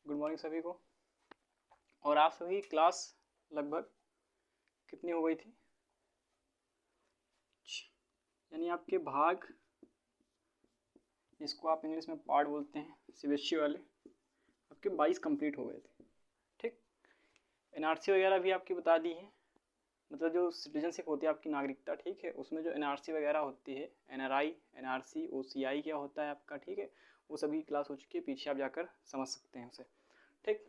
Good morning सभी को। और आप सभी क्लास लगभग कितनी हो गई थी? यानी आपके भाग, जिसको आप इंग्लिश में पार्ट बोलते हैं, सीबीएसई वाले, आपके 22 कंप्लीट हो गए थे। ठीक, एनआरसी वगैरह भी आपकी बता दी है, मतलब जो सिटीजनशिप होती है आपकी नागरिकता, ठीक है, उसमें जो एनआरसी वगैरह होती है, एनआरआई, एनआरसी, ओसीआई क्या होता है आपका, ठीक है, वो सभी क्लास हो चुकी है, पीछे आप जाकर समझ सकते हैं उसे। ठीक,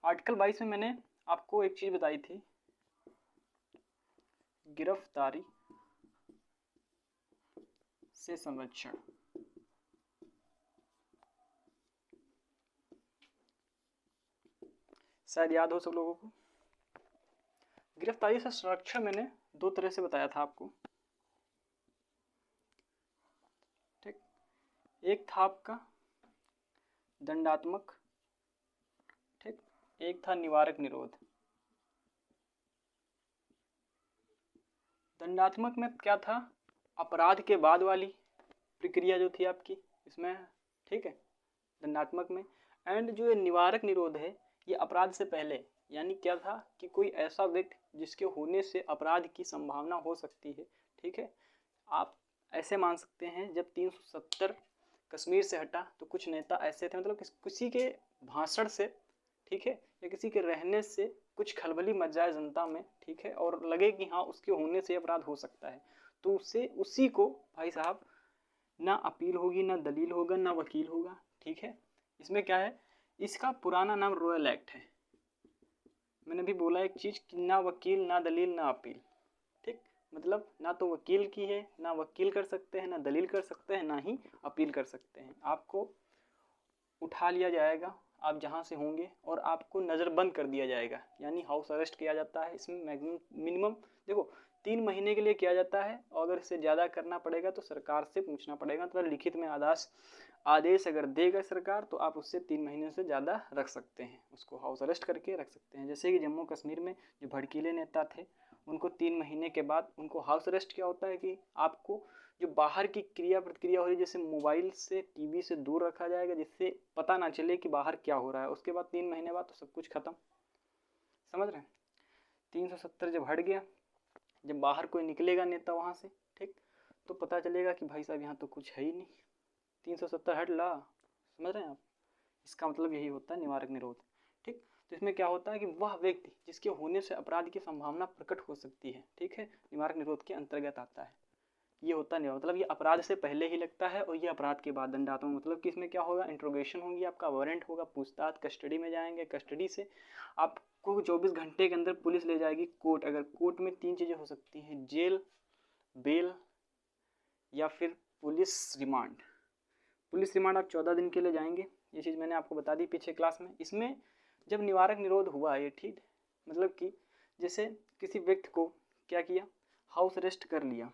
आर्टिकल 22 में मैंने आपको एक चीज़ बताई थी, गिरफ्तारी से संरक्षण। शायद याद हो सब लोगों को। गिरफ्तारी से संरक्षण मैंने दो तरह से बताया था आपको। ठीक, एक था आपका दंडात्मक, ठीक, एक था निवारक निरोध। दंडात्मक में क्या था? अपराध के बाद वाली प्रक्रिया जो थी आपकी इसमें, ठीक है, दंडात्मक में। एंड जो ये निवारक निरोध है, ये अपराध से पहले, यानी क्या था कि कोई ऐसा व्यक्ति जिसके होने से अपराध की संभावना हो सकती है, ठीक है, आप ऐसे मान सकते हैं जब 370 कश्मीर से हटा तो कुछ नेता ऐसे थे, मतलब किसी के भाषण से, ठीक है, या किसी के रहने से कुछ खलबली मच जाए जनता में, ठीक है, और लगे कि हाँ उसके होने से अपराध हो सकता है, तो उससे उसी को भाई साहब ना अपील होगी, ना दलील होगा, ना वकील होगा, ठीक है। इसमें क्या है, इसका पुराना नाम रॉयल एक्ट है। मैंने भी बोला एक चीज़ कि ना वकील, ना दलील, ना अपील, ठीक, मतलब ना तो वकील की है, ना वकील कर सकते हैं, ना दलील कर सकते हैं, ना ही अपील कर सकते हैं। आपको उठा लिया जाएगा आप जहाँ से होंगे और आपको नज़रबंद कर दिया जाएगा, यानी हाउस अरेस्ट किया जाता है। इसमें मैक्सिमम मिनिमम देखो 3 महीने के लिए किया जाता है, और अगर इससे ज़्यादा करना पड़ेगा तो सरकार से पूछना पड़ेगा, तो लिखित में आदेश अगर देगा सरकार तो आप उससे 3 महीने से ज़्यादा रख सकते हैं, उसको हाउस अरेस्ट करके रख सकते हैं। जैसे कि जम्मू कश्मीर में जो भड़कीले नेता थे, उनको 3 महीने के बाद उनको हाउस अरेस्ट क्या होता है कि आपको जो बाहर की क्रिया प्रतिक्रिया हो रही है, जैसे मोबाइल से, टीवी से दूर रखा जाएगा, जिससे पता ना चले कि बाहर क्या हो रहा है। उसके बाद 3 महीने बाद तो सब कुछ खत्म, समझ रहे हैं। 370 जब हट गया, जब बाहर कोई निकलेगा नेता वहाँ से, ठीक, तो पता चलेगा कि भाई साहब यहाँ तो कुछ है ही नहीं, 370 हट ला, समझ रहे हैं आप। इसका मतलब यही होता है निवारक निरोध। ठीक, तो इसमें क्या होता है कि वह व्यक्ति जिसके होने से अपराध की संभावना प्रकट हो सकती है, ठीक है, निवारक निरोध के अंतर्गत आता है। ये होता नहीं, मतलब ये अपराध से पहले ही लगता है और ये अपराध के बाद दंडात्मक, मतलब कि इसमें क्या होगा, इंट्रोगेशन होगी, आपका वारंट होगा, पूछताछ, कस्टडी में जाएंगे, कस्टडी से आपको 24 घंटे के अंदर पुलिस ले जाएगी कोर्ट। अगर कोर्ट में 3 चीज़ें हो सकती हैं, जेल, बेल या फिर पुलिस रिमांड। पुलिस रिमांड आप 14 दिन के लिए जाएंगे, ये चीज़ मैंने आपको बता दी पिछले क्लास में। इसमें जब निवारक निरोध हुआ ये, ठीक, मतलब कि जैसे किसी व्यक्ति को क्या किया, हाउस अरेस्ट कर लिया,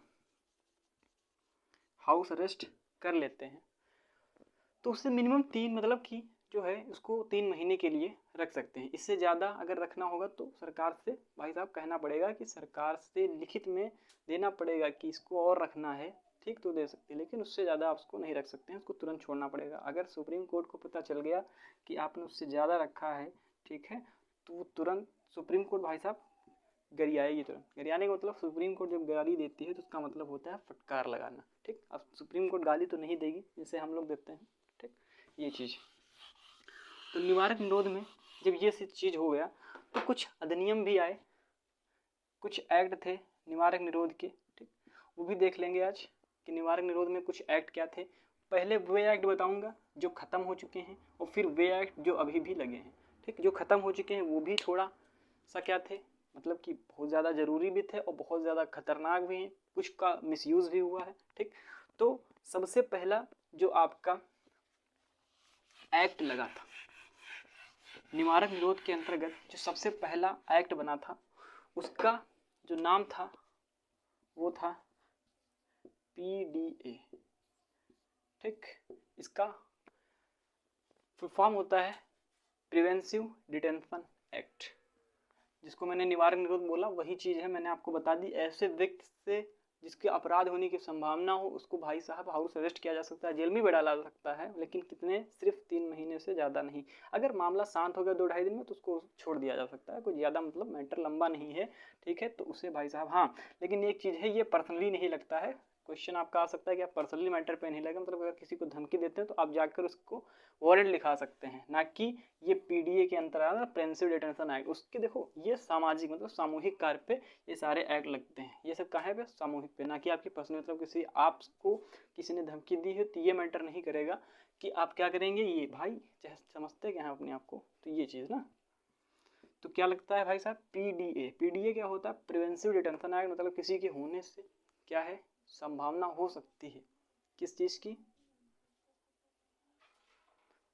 हाउस अरेस्ट कर लेते हैं, तो उससे मिनिमम 3, मतलब कि जो है उसको 3 महीने के लिए रख सकते हैं। इससे ज़्यादा अगर रखना होगा तो सरकार से भाई साहब कहना पड़ेगा, कि सरकार से लिखित में देना पड़ेगा कि इसको और रखना है, ठीक, तो दे सकते हैं, लेकिन उससे ज़्यादा आप उसको नहीं रख सकते हैं, उसको तुरंत छोड़ना पड़ेगा। अगर सुप्रीम कोर्ट को पता चल गया कि आपने उससे ज़्यादा रखा है, ठीक है, तो तुरंत सुप्रीम कोर्ट भाई साहब गरियाएगी तुरंत। गरियाने का मतलब सुप्रीम कोर्ट जब गाली देती है तो उसका मतलब होता है फटकार लगाना, ठीक। अब सुप्रीम कोर्ट गाली तो नहीं देगी जैसे हम लोग देते हैं, ठीक, ये चीज़। तो निवारक निरोध में जब ये चीज़ हो गया तो कुछ अधिनियम भी आए, कुछ एक्ट थे निवारक निरोध के, ठीक, वो भी देख लेंगे आज कि निवारक निरोध में कुछ एक्ट क्या थे। पहले वे एक्ट बताऊंगा जो ख़त्म हो चुके हैं, और फिर वे एक्ट जो अभी भी लगे हैं, ठीक। जो ख़त्म हो चुके हैं वो भी थोड़ा सा क्या थे, मतलब कि बहुत ज़्यादा ज़रूरी भी थे और बहुत ज़्यादा खतरनाक भी हैं, कुछ का मिसयूज़ भी हुआ है, ठीक। तो सबसे पहला जो आपका एक्ट लगा था निवारक निरोध के अंतर्गत, जो सबसे पहला एक्ट बना था, उसका जो नाम था वो था PDA, ठीक। इसका फुल फॉर्म होता है प्रिवेंटिव डिटेंशन एक्ट। जिसको मैंने निवारक निरोध बोला वही चीज़ है, मैंने आपको बता दी। ऐसे व्यक्ति से जिसके अपराध होने की संभावना हो उसको भाई साहब हाउस अरेस्ट किया जा सकता है, जेल में भी डाला जा सकता है, लेकिन कितने, सिर्फ 3 महीने से ज़्यादा नहीं। अगर मामला शांत हो गया 2-2.5 दिन में तो उसको छोड़ दिया जा सकता है, कोई ज़्यादा मतलब मैटर लंबा नहीं है, ठीक है। तो उसे भाई साहब, हाँ लेकिन एक चीज़ है, ये पर्सनली नहीं लगता है। क्वेश्चन आपका आ सकता है कि आप पर्सनली मैटर पे नहीं लगे, मतलब अगर किसी को धमकी देते हैं तो आप जाकर उसको वारंट लिखा सकते हैं, ना कि ये पीडीए के अंतर्गत प्रिवेंटिव डिटेंशन एक्ट, उसके देखो ये सामाजिक मतलब सामूहिक कार्य पे ये सारे एक्ट लगते हैं। ये सब कहाँ पे, सामूहिक पे, ना कि आपकी पर्सनल, मतलब किसी आपको किसी ने धमकी दी है तो ये मैटर नहीं करेगा कि आप क्या करेंगे। ये भाई समझते क्या है अपने आप को, तो ये चीज़ ना, तो क्या लगता है भाई साहब, पीडीए, पीडीए क्या होता है, प्रिवेंटिव डिटेंशन एक्ट, मतलब किसी के होने से क्या है, संभावना हो सकती है किस चीज़ की,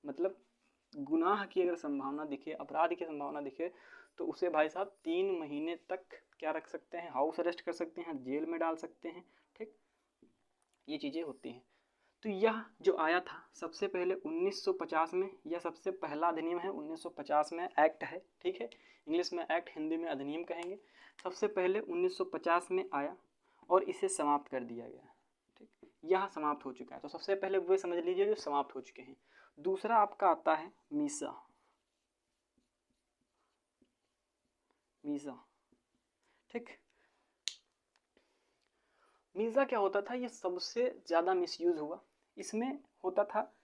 मतलब गुनाह की अगर संभावना दिखे, अपराध की संभावना दिखे, तो उसे भाई साहब 3 महीने तक क्या रख सकते हैं, हाउस अरेस्ट कर सकते हैं, जेल में डाल सकते हैं, ठीक, ये चीज़ें होती हैं। तो यह जो आया था सबसे पहले 1950 में, यह सबसे पहला अधिनियम है, 1950 में एक्ट है, ठीक है, इंग्लिश में एक्ट, हिंदी में अधिनियम कहेंगे। सबसे पहले 1950 में आया और इसे समाप्त कर दिया गया, ठीक, यह समाप्त हो चुका है। तो सबसे पहले वे समझ लीजिए जो समाप्त हो चुके हैं। दूसरा आपका आता है मीसा, मीसा, ठीक। मीसा क्या होता था, ये सबसे ज़्यादा मिसयूज हुआ। इसमें होता था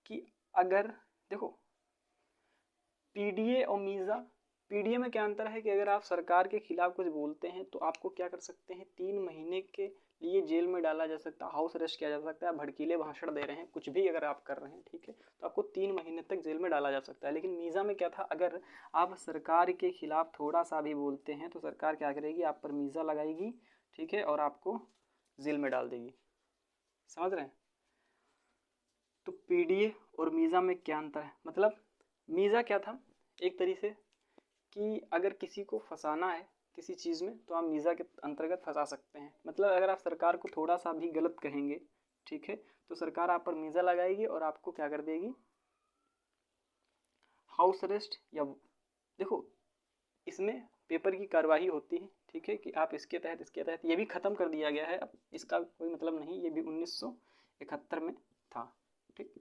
कि अगर देखो पीडीए और मीसा, पीडीए में क्या अंतर है कि अगर आप सरकार के खिलाफ कुछ बोलते हैं तो आपको क्या कर सकते हैं, 3 महीने के लिए जेल में डाला जा सकता है, हाउस अरेस्ट किया जा सकता है, भड़कीले भाषण दे रहे हैं, कुछ भी अगर आप कर रहे हैं, ठीक है, तो आपको 3 महीने तक जेल में डाला जा सकता है। लेकिन मीसा में क्या था, अगर आप सरकार के खिलाफ थोड़ा सा भी बोलते हैं तो सरकार क्या करेगी, आप पर मीसा लगाएगी, ठीक है, और आपको जेल में डाल देगी। समझ रहे हैं। तो पीडीए और मीसा में क्या अंतर है, मतलब मीसा क्या था, एक तरीके से कि अगर किसी को फंसाना है किसी चीज़ में तो आप मीसा के अंतर्गत फंसा सकते हैं। मतलब अगर आप सरकार को थोड़ा सा भी गलत कहेंगे, ठीक है, तो सरकार आप पर मीसा लगाएगी और आपको क्या कर देगी, हाउस अरेस्ट, या देखो इसमें पेपर की कार्रवाई होती है, ठीक है, कि आप इसके तहत इसके तहत, ये भी ख़त्म कर दिया गया है, अब इसका कोई मतलब नहीं, ये भी 1971 में था, ठीक,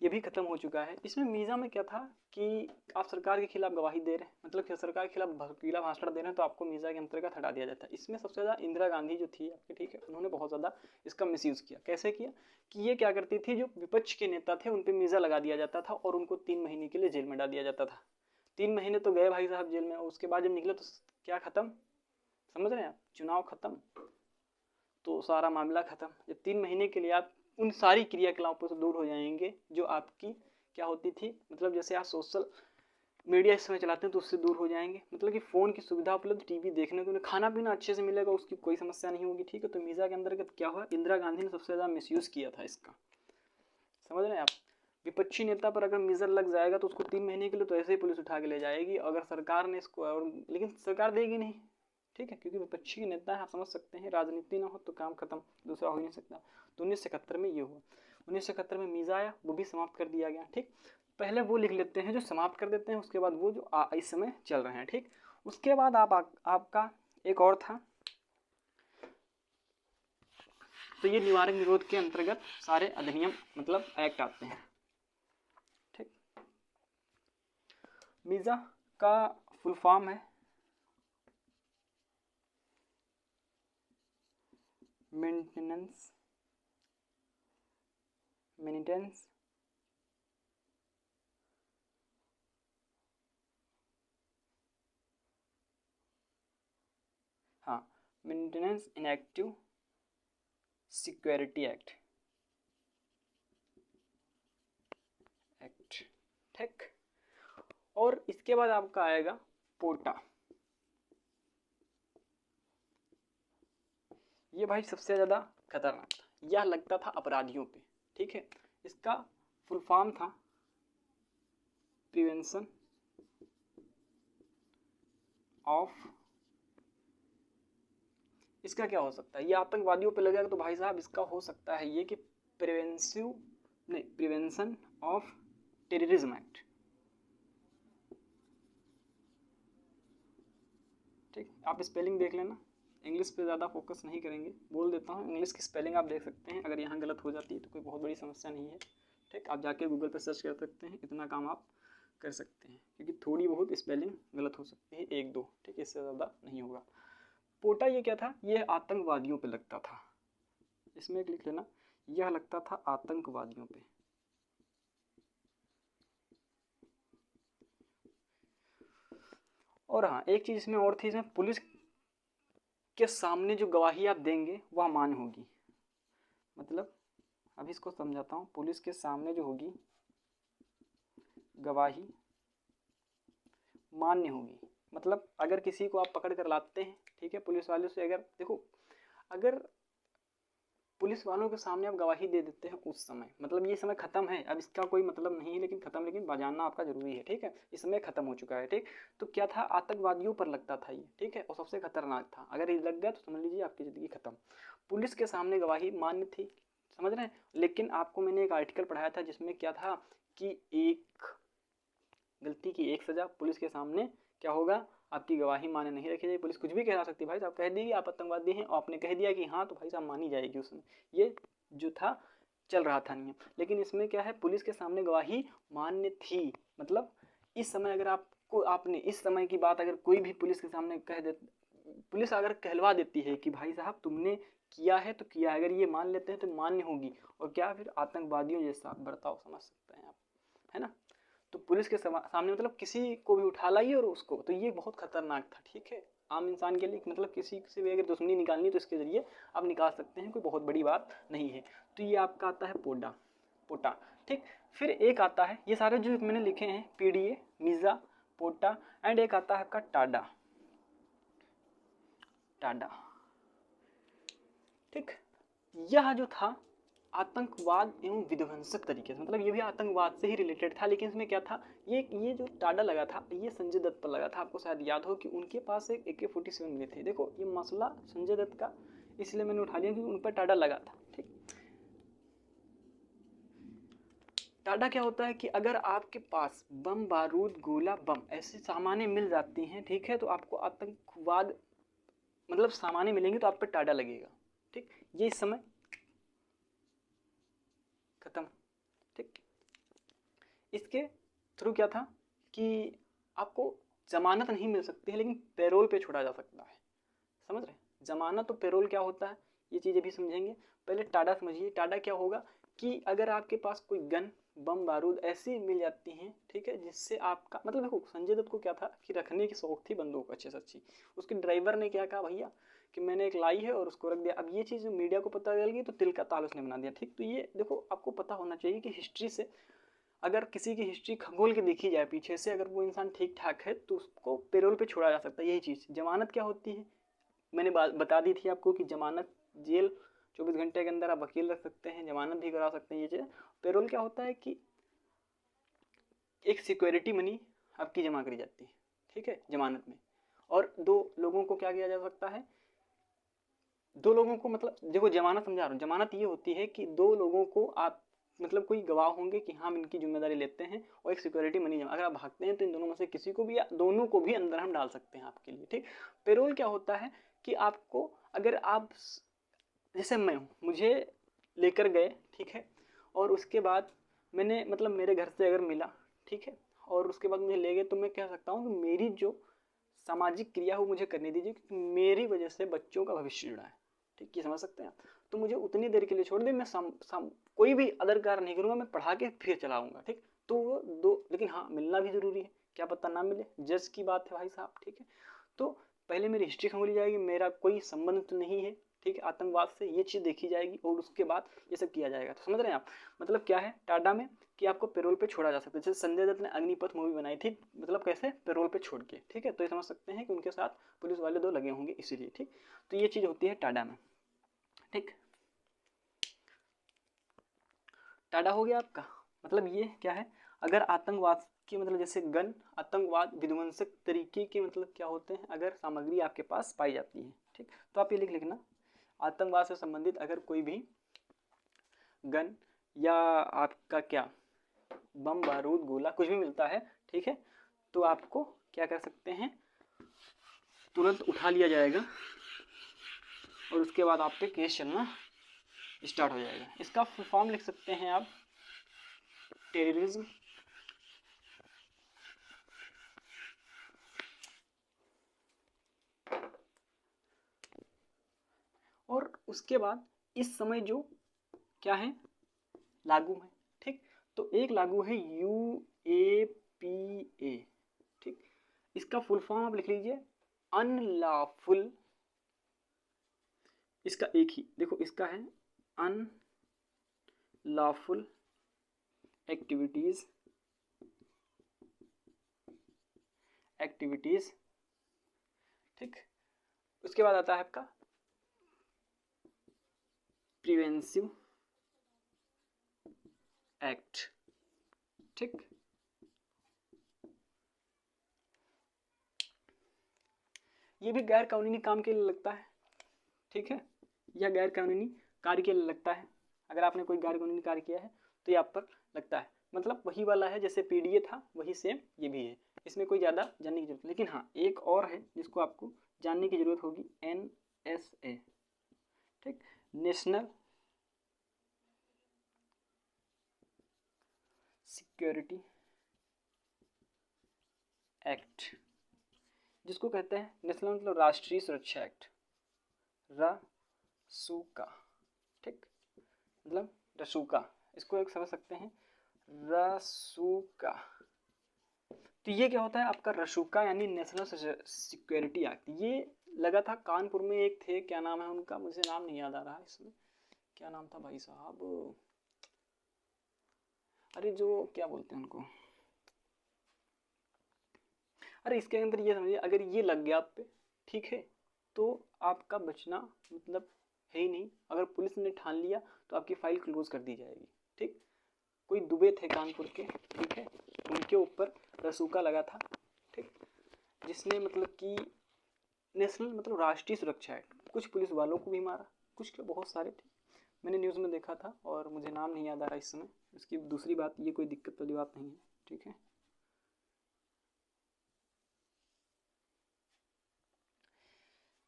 ये भी खत्म हो चुका है। इसमें मीसा में क्या था कि आप सरकार के खिलाफ गवाही दे रहे हैं, मतलब कि सरकार के खिलाफ भड़कीला भाषण दे रहे हैं, तो आपको मीसा के अंतर्गत हटा दिया जाता है। इसमें सबसे ज़्यादा इंदिरा गांधी जो थी आपके, ठीक है, उन्होंने बहुत ज़्यादा इसका मिसयूज़ किया। कैसे किया कि ये क्या करती थी, जो विपक्ष के नेता थे उन पर मीसा लगा दिया जाता था और उनको 3 महीने के लिए जेल में डाल दिया जाता था। 3 महीने तो गए भाई साहब जेल में, और उसके बाद जब निकले तो क्या खत्म, समझ रहे हैं आप, चुनाव खत्म, तो सारा मामला खत्म। जब 3 महीने के लिए आप उन सारी क्रियाकलापों से दूर हो जाएंगे जो आपकी क्या होती थी, मतलब जैसे आप सोशल मीडिया इस समय चलाते हैं तो उससे दूर हो जाएंगे, मतलब कि फ़ोन की सुविधा उपलब्ध, टीवी देखने को, खाना पीना अच्छे से मिलेगा, उसकी कोई समस्या नहीं होगी, ठीक है। तो मीसा के अंतर्गत क्या हुआ, इंदिरा गांधी ने सबसे ज़्यादा मिसयूज़ किया था इसका, समझ रहे हैं आप। विपक्षी नेता पर अगर मीज़र लग जाएगा तो उसको 3 महीने के लिए तो ऐसे ही पुलिस उठा के ले जाएगी, अगर सरकार ने इसको, और लेकिन सरकार देगी नहीं, ठीक है, क्योंकि विपक्षी नेता है, आप समझ सकते हैं, राजनीति ना हो तो काम खत्म, दूसरा हो ही नहीं सकता। तो 1971 में ये हुआ, 1971 में मीसा आया, वो भी समाप्त कर दिया गया, ठीक। पहले वो लिख लेते हैं जो समाप्त कर देते हैं, उसके बाद वो जो इस समय चल रहे हैं, ठीक। उसके बाद आपका एक और था, तो ये निवारक निरोध के अंतर्गत सारे अधिनियम मतलब एक्ट आते हैं, ठीक। मीसा का फुल फॉर्म है मेंटेनेंस हाँ, मेंटेनेंस इन एक्टिव सिक्योरिटी एक्ट, ठीक। और इसके बाद आपका आएगा पोटा, ये भाई सबसे ज़्यादा खतरनाक था, यह लगता था अपराधियों पे, ठीक है। इसका फुल फॉर्म था प्रिवेंशन ऑफ, इसका क्या हो सकता है, ये आतंकवादियों पे लगेगा तो भाई साहब इसका हो सकता है ये कि प्रिवेंशन ऑफ टेररिज्म एक्ट, ठीक, आप स्पेलिंग देख लेना, इंग्लिश पे ज़्यादा फोकस नहीं करेंगे, बोल देता हूँ। इंग्लिश की स्पेलिंग आप देख सकते हैं, अगर यहाँ गलत हो जाती है तो कोई बहुत बड़ी समस्या नहीं है, ठीक। आप जाके गूगल पे सर्च कर सकते हैं, इतना काम आप कर सकते हैं, क्योंकि थोड़ी बहुत स्पेलिंग गलत हो सकती है, 1-2, ठीक, इससे ज़्यादा नहीं होगा। पोटा ये क्या था, ये आतंकवादियों पे लगता था, इसमें एक लिख लेना, यह लगता था आतंकवादियों पे। और हाँ, एक चीज़ इसमें और थी, इसमें पुलिस के सामने जो गवाही आप देंगे वह मान्य होगी। मतलब अभी इसको समझाता हूँ, पुलिस के सामने जो होगी गवाही मान्य होगी। मतलब अगर किसी को आप पकड़ कर लाते हैं, ठीक है, पुलिस वालों से, अगर देखो, अगर पुलिस वालों के सामने आप गवाही दे देते हैं उस समय, मतलब ये समय खत्म है, अब इसका कोई मतलब नहीं है, लेकिन खत्म, लेकिन बजाना आपका जरूरी है, ठीक है, इस समय खत्म हो चुका है, ठीक। तो क्या था, आतंकवादियों पर लगता था ये, ठीक है, और सबसे खतरनाक था, अगर ये लग गया तो समझ लीजिए आपकी जिंदगी खत्म। पुलिस के सामने गवाही मान्य थी, समझ रहे हैं। लेकिन आपको मैंने एक आर्टिकल पढ़ाया था जिसमें क्या था कि एक गलती की एक सजा, पुलिस के सामने क्या होगा, आपकी गवाही मान्य नहीं रखी जाएगी। पुलिस कुछ भी कह सकती है, भाई साहब कह दी आप आतंकवादी हैं और आपने कह दिया कि हाँ, तो भाई साहब मानी जाएगी उसमें, ये जो था चल रहा था नियम। लेकिन इसमें क्या है, पुलिस के सामने गवाही मान्य थी, मतलब इस समय अगर आपको, आपने इस समय की बात अगर कोई भी पुलिस के सामने कह दे, पुलिस अगर कहलवा देती है कि भाई साहब तुमने किया है तो किया है, अगर ये मान लेते हैं तो मान्य होगी, और क्या फिर आतंकवादियों जैसा बर्ताव, समझ सकते हैं आप, है ना। तो पुलिस के सामने मतलब किसी को भी उठा लाइए और उसको, तो ये बहुत खतरनाक था, ठीक है, आम इंसान के लिए, मतलब किसी से भी अगर दुश्मनी निकालनी तो इसके जरिए आप निकाल सकते हैं, कोई बहुत बड़ी बात नहीं है। तो ये आपका आता है पोडा, पोटा, ठीक। फिर एक आता है, ये सारे जो मैंने लिखे हैं, पीडीए, मीजा, पोटा, एंड एक आता है आपका टाडा, टाडा, ठीक। यह जो था आतंकवाद एवं विध्वंसक तरीके से, मतलब ये भी आतंकवाद से ही रिलेटेड था, लेकिन इसमें क्या था, ये जो टाडा लगा था, ये संजय दत्त पर लगा था। आपको शायद याद हो कि उनके पास एक AK-47 मिले थे। देखो ये मसला संजय दत्त का इसलिए मैंने उठा लिया क्योंकि उन पर टाडा लगा था, ठीक। टाडा क्या होता है कि अगर आपके पास बम, बारूद, गोला, बम ऐसे सामानें मिल जाती हैं, ठीक है, तो आपको आतंकवाद, मतलब सामानें मिलेंगी तो आप पर टाडा लगेगा, ठीक। ये इस समय खत्म, ठीक। इसके थ्रू क्या था कि आपको जमानत नहीं मिल सकती है, लेकिन पैरोल पे छोड़ा जा सकता है, समझ रहे हैं। जमानत तो पैरोल क्या होता है, ये चीज़ें भी समझेंगे। पहले टाडा समझिए, टाडा क्या होगा कि अगर आपके पास कोई गन, बम, बारूद ऐसी मिल जाती हैं, ठीक है, जिससे आपका, मतलब देखो संजय दत्त को क्या था कि रखने की शौक थी बंदूक अच्छे से अच्छी। उसके ड्राइवर ने क्या कहा, भैया कि मैंने एक लाई है और उसको रख दिया। अब ये चीज़ मीडिया को पता चल गई तो तिल का ताल उसने बना दिया, ठीक। तो ये देखो आपको पता होना चाहिए कि हिस्ट्री से, अगर किसी की हिस्ट्री खंगोल के देखी जाए पीछे से, अगर वो इंसान ठीक ठाक है तो उसको पेरोल पे छोड़ा जा सकता है। यही चीज़ जमानत क्या होती है, मैंने बता दी थी आपको कि जमानत, जेल 24 घंटे के अंदर आप वकील रख सकते हैं, जमानत भी करा सकते हैं, ये चीज़। पेरोल क्या होता है कि एक सिक्योरिटी मनी आपकी जमा करी जाती है, ठीक है, जमानत में, और दो लोगों को क्या किया जा सकता है, दो लोगों को, मतलब देखो जमानत समझा रहा हूँ, जमानत ये होती है कि दो लोगों को आप, मतलब कोई गवाह होंगे कि हम इनकी जिम्मेदारी लेते हैं, और एक सिक्योरिटी मनी जमा, अगर आप भागते हैं तो इन दोनों में से किसी को भी या दोनों को भी अंदर हम डाल सकते हैं आपके लिए, ठीक। पेरोल क्या होता है कि आपको, अगर आप, जैसे मैं हूँ, मुझे लेकर गए, ठीक है, और उसके बाद मैंने, मतलब मेरे घर से अगर मिला, ठीक है, और उसके बाद मुझे ले गए, तो मैं कह सकता हूँ कि मेरी जो सामाजिक क्रिया हो मुझे करने दीजिए, क्योंकि मेरी वजह से बच्चों का भविष्य जुड़ा है, ठीक, ये समझ सकते हैं आप। तो मुझे उतनी देर के लिए छोड़ दे, मैं कोई भी अदर कार्य नहीं करूँगा, मैं पढ़ा के फिर चला आऊँगा, ठीक। तो वो दो, लेकिन हाँ मिलना भी जरूरी है, क्या पता ना मिले, जज की बात है भाई साहब, ठीक है। तो पहले मेरी हिस्ट्री खंगोली जाएगी, मेरा कोई संबंध तो नहीं है, ठीक है, आतंकवाद से, ये चीज़ देखी जाएगी, और उसके बाद ये सब किया जाएगा। तो समझ रहे हैं आप, मतलब क्या है टाडा में कि आपको पेरोल पे छोड़ा जा सकता है। जैसे संजय दत्त ने अग्निपथ मूवी बनाई थी, मतलब कैसे, पेरोल पे छोड़ के, ठीक है। तो ये समझ सकते हैं कि उनके साथ पुलिस वाले दो लगे होंगे इसीलिए, ठीक। तो ये चीज़ होती है टाडा में, ठीक। टाडा हो गया आपका, मतलब ये क्या है, अगर आतंकवाद की, मतलब जैसे गन, आतंकवाद, विध्वंसक तरीके के, मतलब क्या होते हैं, अगर सामग्री आपके पास पाई जाती है, ठीक। तो आप ये लिखना, आतंकवाद से संबंधित अगर कोई भी गन या आपका क्या, बम, बारूद, गोला कुछ भी मिलता है, ठीक है, तो आपको क्या कर सकते हैं, तुरंत उठा लिया जाएगा, और उसके बाद आप पे केस चलना स्टार्ट हो जाएगा। इसका फुल फॉर्म लिख सकते हैं आप, टेररिज्म और उसके बाद इस समय जो क्या है लागू है, ठीक। तो एक लागू है UAPA, ठीक। इसका फुल फॉर्म आप लिख लीजिए अनलॉफुल, इसका एक ही देखो, इसका है अनलॉफुल एक्टिविटीज, ठीक। उसके बाद आता है आपका प्रिवेंसिव एक्ट, ठीक। ये भी गैर कानूनी काम के लिए लगता है, ठीक है, या गैर कानूनी कार्य के लिए लगता है। अगर आपने कोई गैर कानूनी कार्य किया है तो ये आप पर लगता है, मतलब वही वाला है जैसे PDA था वही सेम ये भी है, इसमें कोई ज़्यादा जानने की जरूरत। लेकिन हाँ एक और है जिसको आपको जानने की जरूरत होगी, NSA, ठीक, नेशनल सिक्योरिटी एक्ट, जिसको कहते हैं नेशनल मतलब राष्ट्रीय सुरक्षा एक्ट, रसूका, ठीक, मतलब रसूका, इसको एक समझ सकते हैं रसूका। तो ये क्या होता है आपका रसूका यानी नेशनल सिक्योरिटी एक्ट। ये लगा था कानपुर में, एक थे, क्या नाम है उनका, मुझे नाम नहीं याद आ रहा है इसमें, क्या नाम था भाई साहब, अरे जो क्या बोलते हैं उनको, अरे इसके अंदर ये समझिए अगर ये लग गया आप पे, ठीक है, तो आपका बचना मतलब है ही नहीं। अगर पुलिस ने ठान लिया तो आपकी फाइल क्लोज कर दी जाएगी, ठीक। कोई दुबे थे कानपुर के, ठीक है, उनके ऊपर रसूका लगा था, ठीक, जिसने मतलब कि नेशनल मतलब राष्ट्रीय सुरक्षा है, कुछ पुलिस वालों को भी मारा, कुछ के बहुत सारे थे, मैंने न्यूज़ में देखा था और मुझे नाम नहीं याद आ रहा इस समय। इसकी दूसरी बात, ये कोई दिक्कत वाली बात नहीं है, ठीक है।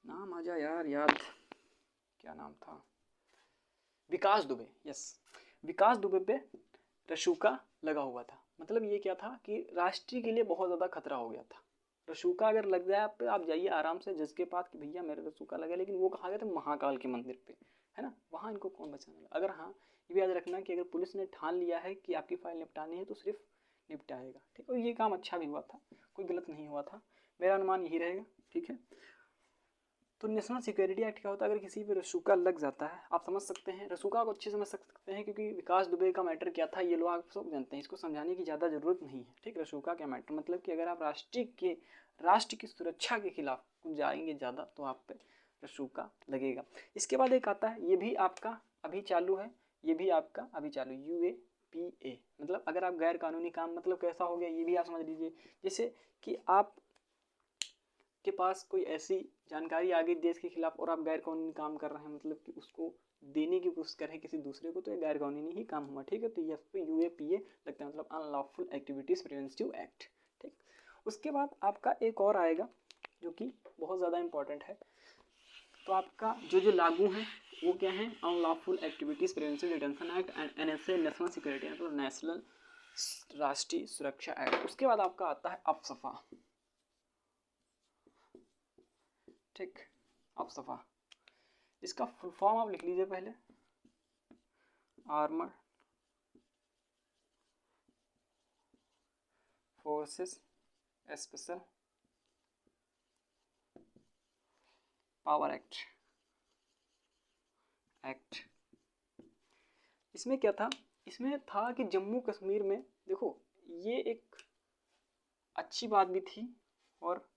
नाम आ जाए यार याद, क्या नाम था, विकास दुबे, यस, विकास दुबे पे रसूका लगा हुआ था। मतलब ये क्या था कि राष्ट्रीय के लिए बहुत ज़्यादा खतरा हो गया था। रसूका अगर लग जाए आप पे, आप जाइए आराम से जज के पास कि भैया मेरे रसूका लगा, लेकिन वो कहाँ गए थे, महाकाल के मंदिर पे, है ना, वहाँ इनको कौन बचाने लगा। अगर हाँ ये भी याद रखना कि अगर पुलिस ने ठान लिया है कि आपकी फाइल निपटानी है तो सिर्फ निपटाएगा, ठीक। और ये काम अच्छा भी हुआ था, कोई गलत नहीं हुआ था, मेरा अनुमान यही रहेगा, ठीक है। तो नेशनल सिक्योरिटी एक्ट क्या होता है, अगर किसी पे रसूका लग जाता है, आप समझ सकते हैं रसूका को अच्छे समझ सकते हैं क्योंकि विकास दुबे का मैटर क्या था ये लोग आप सब जानते हैं, इसको समझाने की ज़्यादा जरूरत नहीं है, ठीक। रसूका क्या मैटर मतलब कि अगर आप राष्ट्र की सुरक्षा के खिलाफ कुछ जाएंगे ज़्यादा तो आप पे रसूका लगेगा। इसके बाद एक आता है, ये भी आपका अभी चालू है, ये भी आपका अभी चालू, UAPA, मतलब अगर आप गैर कानूनी काम, मतलब कैसा हो गया ये भी आप समझ लीजिए, जैसे कि आप के पास कोई ऐसी जानकारी आ गई देश के खिलाफ और आप गैर कानूनी काम कर रहे हैं, मतलब कि उसको देने की कोशिश कर रहे हैं किसी दूसरे को, तो ये गैर कानूनी ही काम हुआ, ठीक है। तो ये UAPA लगता है, मतलब अनलॉफुल एक्टिविटीज प्रिवेंटिव एक्ट, ठीक। उसके बाद आपका एक और आएगा जो कि बहुत ज़्यादा इंपॉर्टेंट है। तो आपका जो लागू है वो क्या है, unlawful activities preventive detention act and NSA national security act, national राष्ट्रीय सुरक्षा एक्ट। उसके बाद आपका आता है अफसफा, ठीक, अफसफा, इसका फुल फॉर्म आप लिख लीजिए पहले, armour forces special power act. इसमें क्या था, इसमें था कि जम्मू कश्मीर में, देखो ये एक अच्छी बात भी थी और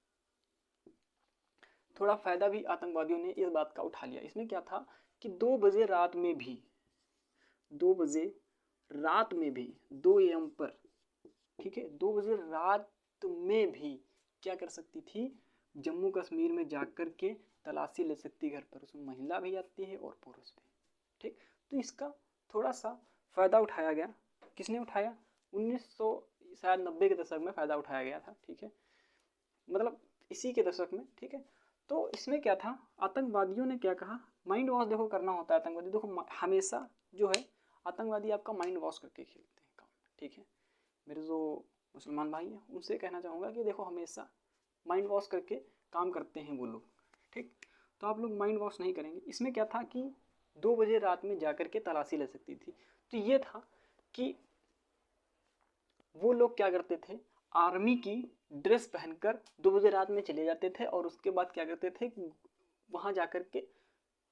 थोड़ा फायदा भी आतंकवादियों ने इस बात का उठा लिया। इसमें क्या था कि 2 बजे रात में भी 2 AM पर, ठीक है, 2 बजे रात में भी क्या कर सकती थी, जम्मू कश्मीर में जाकर के तलाशी ले सकती घर पर, उसमें महिला भी आती है और पुरुष भी, ठीक। तो इसका थोड़ा सा फ़ायदा उठाया गया, किसने उठाया, 1990 के दशक में फ़ायदा उठाया गया था, ठीक है, मतलब इसी के दशक में, ठीक है। तो इसमें क्या था, आतंकवादियों ने क्या कहा माइंड वॉश देखो करना होता है आतंकवादी, देखो हमेशा जो है आतंकवादी आपका माइंड वॉश करके खेलते हैं काम, ठीक है। मेरे जो मुसलमान भाई हैं उनसे कहना चाहूँगा कि देखो हमेशा माइंड वॉश करके काम करते हैं वो लोग, ठीक। तो आप लोग माइंड वॉश नहीं करेंगे। इसमें क्या था कि 2 बजे रात में जा कर के तलाशी ले सकती थी। तो ये था कि वो लोग क्या करते थे, आर्मी की ड्रेस पहनकर 2 बजे रात में चले जाते थे और उसके बाद क्या करते थे, वहाँ जा कर के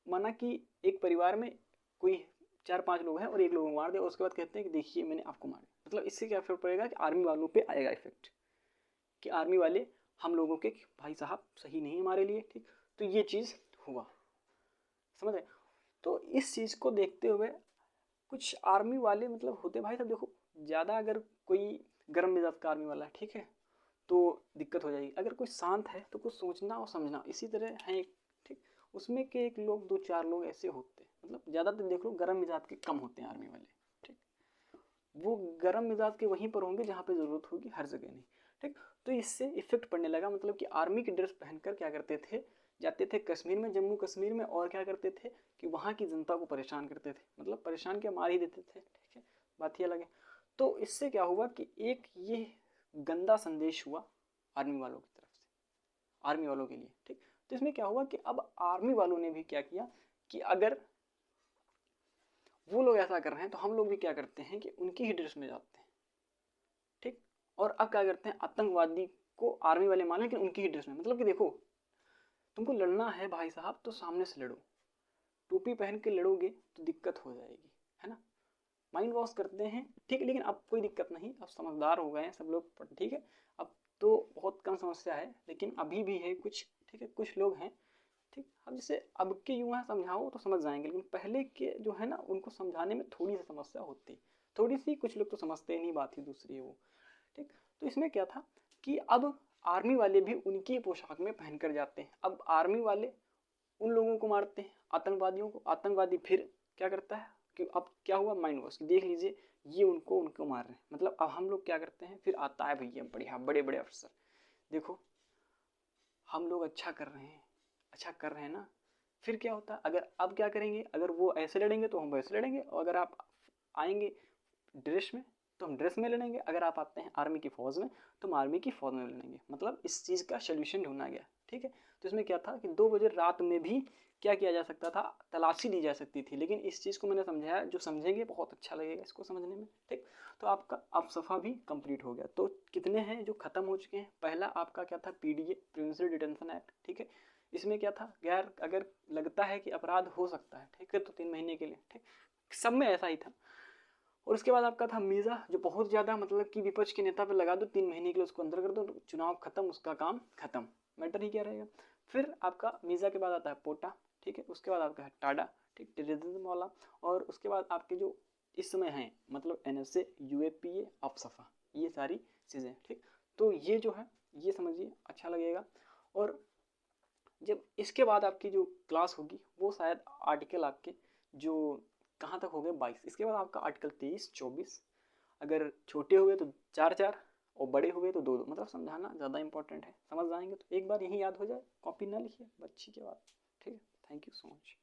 माना कि एक परिवार में कोई 4-5 लोग हैं और एक लोग को मार दे और उसके बाद कहते हैं कि देखिए मैंने आपको मारा। मतलब इससे क्या इफेक्ट पड़ेगा कि आर्मी वालों पे आएगा इफेक्ट, कि आर्मी वाले हम लोगों के भाई साहब सही नहीं हमारे लिए, ठीक। तो ये चीज़ हुआ, समझ रहे। तो इस चीज़ को देखते हुए कुछ आर्मी वाले मतलब होते भाई साहब, देखो ज़्यादा अगर कोई गर्म मिजाज का आर्मी वाला है, ठीक है, तो दिक्कत हो जाएगी। अगर कोई शांत है तो कुछ सोचना और समझना, इसी तरह है एक, ठीक। उसमें के एक लोग 2-4 लोग ऐसे होते हैं, मतलब ज़्यादातर देख लो गर्म मिजाज के कम होते हैं आर्मी वाले, ठीक। वो गर्म मिजाज के वहीं पर होंगे जहाँ पे ज़रूरत होगी, हर जगह नहीं, ठीक। तो इससे इफेक्ट पड़ने लगा, मतलब कि आर्मी की ड्रेस पहनकर क्या करते थे, जाते थे कश्मीर में, जम्मू कश्मीर में, और क्या करते थे कि वहाँ की जनता को परेशान करते थे, मतलब परेशान क्या मार ही देते थे, ठीक है, बात ही अलग है। तो इससे क्या हुआ कि एक ये गंदा संदेश हुआ आर्मी वालों की तरफ से, आर्मी वालों के लिए, ठीक। तो इसमें क्या हुआ कि अब आर्मी वालों ने भी क्या किया कि अगर वो लोग ऐसा कर रहे हैं तो हम लोग भी क्या करते हैं कि उनकी ही ड्रेस में जाते हैं, ठीक। और अब क्या करते हैं, आतंकवादी को आर्मी वाले मान लेकिन उनकी ही ड्रेस में, मतलब कि देखो तुमको लड़ना है भाई साहब तो सामने से लड़ो, टोपी पहन के लड़ोगे तो दिक्कत हो जाएगी, है ना। माइंड वॉश करते हैं, ठीक है, लेकिन अब कोई दिक्कत नहीं, अब समझदार हो गए हैं सब लोग, ठीक है। अब तो बहुत कम समस्या है, लेकिन अभी भी है कुछ, ठीक है, कुछ लोग हैं, ठीक। अब जैसे अब के युवा समझाओ तो समझ जाएंगे, लेकिन पहले के जो है ना उनको समझाने में थोड़ी सी समस्या होती, थोड़ी सी, कुछ लोग तो समझते ही नहीं, बात ही दूसरी है वो, ठीक। तो इसमें क्या था कि अब आर्मी वाले भी उनकी पोशाक में पहन कर जाते हैं। अब आर्मी वाले उन लोगों को मारते हैं, आतंकवादियों को, आतंकवादी फिर क्या करता है कि अब क्या हुआ, माइंड वॉश, देख लीजिए ये उनको मार रहे हैं। मतलब अब हम लोग क्या करते हैं, फिर आता है भैया बढ़िया बड़े बड़े अफसर, देखो हम लोग अच्छा कर रहे हैं, अच्छा कर रहे हैं ना। फिर क्या होता है, अगर अब क्या करेंगे, अगर वो ऐसे लड़ेंगे तो हम वैसे लड़ेंगे, और अगर आप आएंगे ड्रेस में तो हम ड्रेस में लड़ेंगे, अगर आप आते हैं आर्मी की फ़ौज में तो हम आर्मी की फ़ौज में लड़ेंगे। मतलब इस चीज़ का सोल्यूशन ढूंढा गया, ठीक है। तो इसमें क्या था कि 2 बजे रात में भी क्या किया जा सकता था, तलाशी ली जा सकती थी। लेकिन इस चीज़ को मैंने समझाया, जो समझेंगे बहुत अच्छा लगेगा इसको समझने में, ठीक। तो आपका अब सफ़ा भी कंप्लीट हो गया। तो कितने हैं जो ख़त्म हो चुके हैं, पहला आपका क्या था, PDA प्रिवेंशन डिटेंशन एक्ट, ठीक है। इसमें क्या था, गैर अगर लगता है कि अपराध हो सकता है, ठीक है, तो 3 महीने के लिए, ठीक, सब में ऐसा ही था। और उसके बाद आपका था मीज़ा, जो बहुत ज़्यादा मतलब कि विपक्ष के नेता पे लगा दो 3 महीने के लिए, उसको अंदर कर दो, चुनाव खत्म, उसका काम खत्म, मैटर ही क्या रहेगा। फिर आपका मीज़ा के बाद आता है पोटा, ठीक है। उसके बाद आपका है टाडा, ठीक, टेररिज्म वाला। और उसके बाद आपके जो इस समय हैं मतलब NSA, UAPA, अफसफा, ये सारी चीज़ें, ठीक। तो ये जो है ये समझिए अच्छा लगेगा। और जब इसके बाद आपकी जो क्लास होगी वो शायद आर्टिकल आपके जो कहाँ तक हो गए 22, इसके बाद आपका आर्टिकल 23-24, अगर छोटे हुए तो 4-4 और बड़े हुए तो 2-2। मतलब समझाना ज़्यादा इंपॉर्टेंट है, समझ जाएंगे तो एक बार यही याद हो जाए, कॉपी ना लिखिए बच्ची के बाद, ठीक है। Thank you so much.